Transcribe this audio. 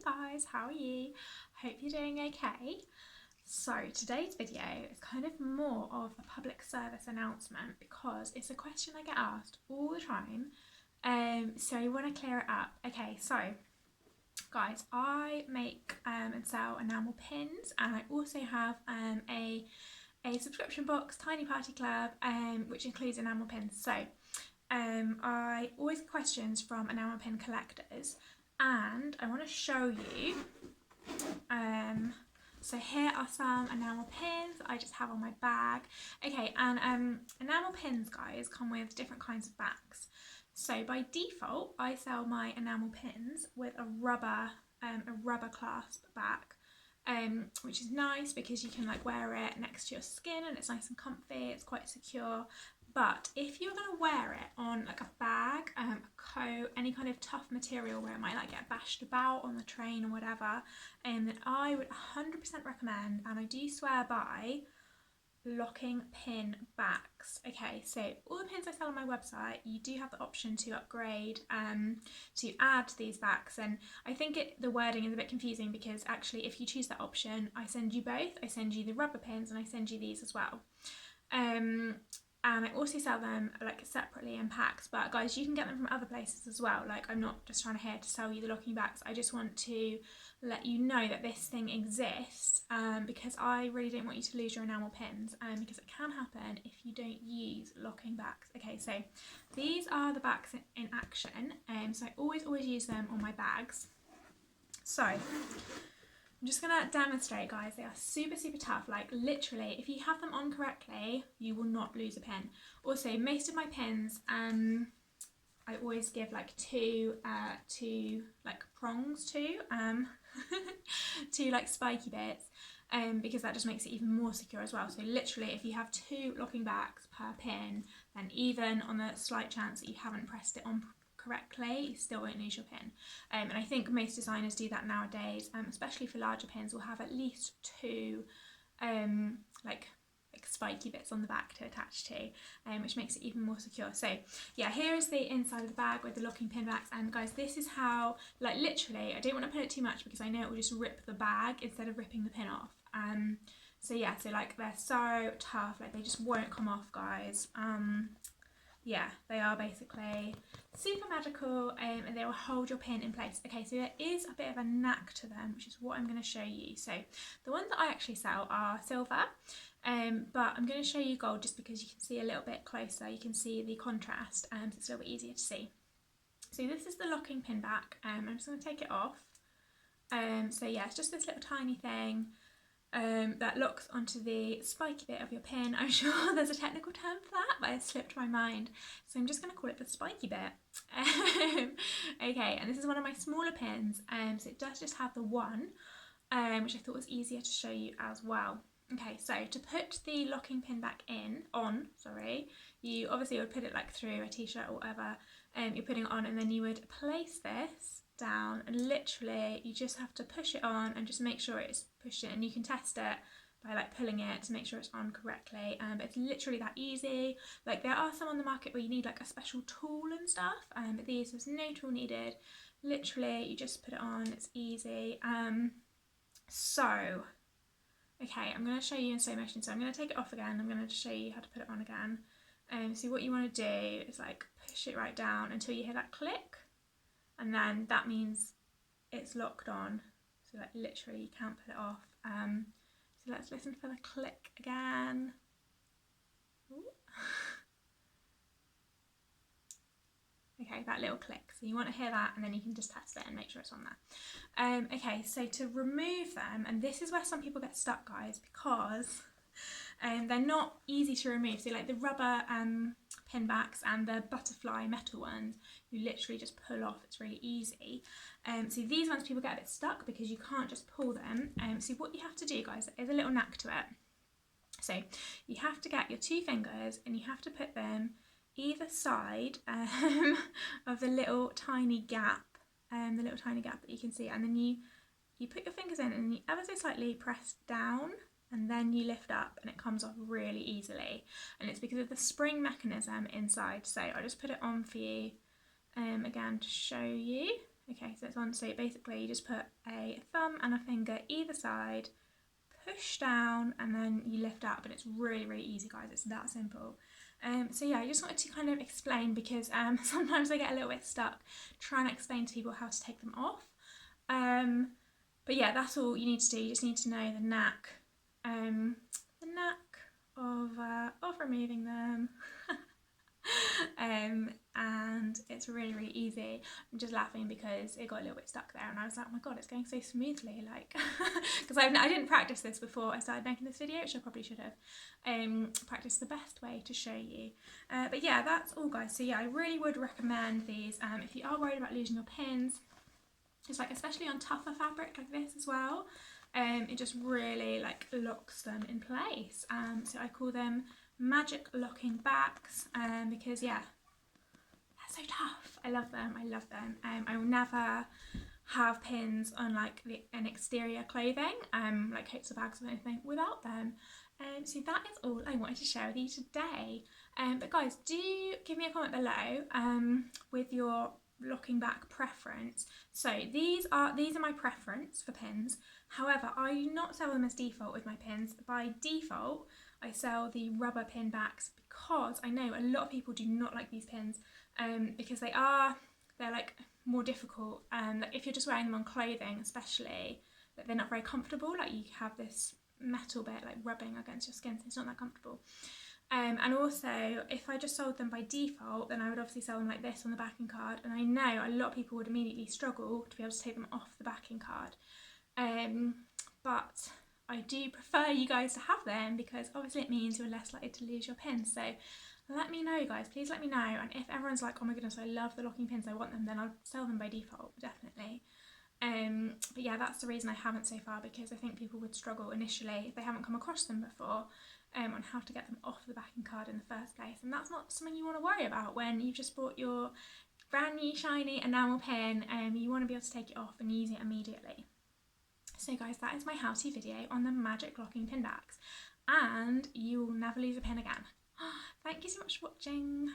guys, how are you? Hope you're doing okay. So today's video is kind of more of a public service announcement because it's a question I get asked all the time. So I want to clear it up. Okay, so guys, I make and sell enamel pins, and I also have a subscription box, Tiny Party Club, which includes enamel pins. So I always get questions from enamel pin collectors, and I want to show you. So here are some enamel pins that I just have on my bag. Okay, and enamel pins, guys, come with different kinds of backs. So by default, I sell my enamel pins with a rubber clasp back, which is nice because you can like wear it next to your skin and it's nice and comfy. It's quite secure. But if you're going to wear it on like a bag, a coat, any kind of tough material where it might like get bashed about on the train or whatever, then I would 100% recommend, and I do swear by, locking pin backs. Okay, so all the pins I sell on my website, you do have the option to upgrade, to add these backs, and I think the wording is a bit confusing because actually if you choose that option, I send you both. I send you the rubber pins and I send you these as well. And I also sell them like separately in packs, but guys, you can get them from other places as well. Like, I'm not just trying to sell you the locking backs. I just want to let you know that this thing exists, because I really don't want you to lose your enamel pins, because it can happen if you don't use locking backs. Okay, so these are the backs in action, so I always use them on my bags. So I'm just going to demonstrate, guys. They are super tough. Like, literally, if you have them on correctly, you will not lose a pin. Also, most of my pins, I always give like two like prongs to, two like spiky bits, because that just makes it even more secure as well. So literally, if you have two locking backs per pin, then even on the slight chance that you haven't pressed it on correctly, you still won't lose your pin. And I think most designers do that nowadays, especially for larger pins. Will have at least two like spiky bits on the back to attach to, which makes it even more secure. So yeah, here is the inside of the bag with the locking pin backs, and guys, this is how, like, literally, I don't want to put it too much because I know it will just rip the bag instead of ripping the pin off. So yeah, so like, they're so tough, like they just won't come off, guys. Yeah, they are basically super magical, and they will hold your pin in place. Okay, so there is a bit of a knack to them, which is what I'm going to show you. So the ones that I actually sell are silver, but I'm going to show you gold just because you can see a little bit closer. You can see the contrast, so it's a little bit easier to see. So this is the locking pin back. I'm just going to take it off. So yeah, it's just this little tiny thing that locks onto the spiky bit of your pin. I'm sure there's a technical term for that, but it slipped my mind, so I'm just going to call it the spiky bit. Okay, and this is one of my smaller pins, so it does just have the one, which I thought was easier to show you as well. Okay, so to put the locking pin back on, you obviously would put it like through a t-shirt or whatever, you're putting it on, and then you would place this down, and literally you just have to push it on and just make sure it's pushed in, and you can test it by like pulling it to make sure it's on correctly, but it's literally that easy. Like, there are some on the market where you need like a special tool and stuff, but these, there's no tool needed. Literally you just put it on, it's easy. So okay, I'm going to show you in slow motion. So I'm going to take it off again. I'm going to show you how to put it on again. So what you want to do is like push it right down until you hear that click, and then that means it's locked on. So like literally you can't put it off. So let's listen for the click again. Okay, that little click. So you want to hear that, and then you can just test it and make sure it's on there. Okay, so to remove them, and this is where some people get stuck, guys, because they're not easy to remove. So like the rubber pin backs and the butterfly metal ones, you literally just pull off. It's really easy. So these ones, people get a bit stuck because you can't just pull them. So what you have to do, guys, is a little knack to it. So you have to get your two fingers and you have to put them either side of the little tiny gap, that you can see, and then you put your fingers in and you ever so slightly press down, and then you lift up, and it comes off really easily, and it's because of the spring mechanism inside. So I'll just put it on for you again to show you. Okay, so it's on, so basically you just put a thumb and a finger either side, push down, and then you lift up, and it's really, really easy, guys. It's that simple. So yeah, I just wanted to kind of explain, because sometimes I get a little bit stuck trying to explain to people how to take them off. But yeah, that's all you need to do. You just need to know the knack of removing them. And it's really, really easy. I'm just laughing because it got a little bit stuck there, and I was like, oh my god, it's going so smoothly, like, because I didn't practice this before I started making this video, which I probably should have practiced the best way to show you. But yeah, that's all, guys. So yeah, I really would recommend these if you are worried about losing your pins. It's like, especially on tougher fabric like this as well, it just really like locks them in place. So I call them magic locking backs, because yeah, they're so tough. I love them. I love them. I will never have pins on like an exterior clothing, like coats or bags or anything, without them. So that is all I wanted to share with you today. But guys, do give me a comment below with your locking back preference. So these are my preference for pins. However, I do not sell them as default with my pins. By default, I sell the rubber pin backs, because I know a lot of people do not like these pins, because they're like more difficult. Like if you're just wearing them on clothing, especially, that they're not very comfortable. Like you have this metal bit like rubbing against your skin, so it's not that comfortable. And also, if I just sold them by default, then I would obviously sell them like this on the backing card, and I know a lot of people would immediately struggle to be able to take them off the backing card. But I do prefer you guys to have them, because obviously it means you're less likely to lose your pins. So let me know, guys, please let me know. And if everyone's like, oh my goodness, I love the locking pins, I want them, then I'll sell them by default, definitely. But yeah, that's the reason I haven't so far, because I think people would struggle initially if they haven't come across them before, on how to get them off the backing card in the first place. And that's not something you want to worry about when you've just bought your brand new shiny enamel pin. You want to be able to take it off and use it immediately. So guys, that is my how-to video on the magic locking pin backs, and you will never lose a pin again. Thank you so much for watching.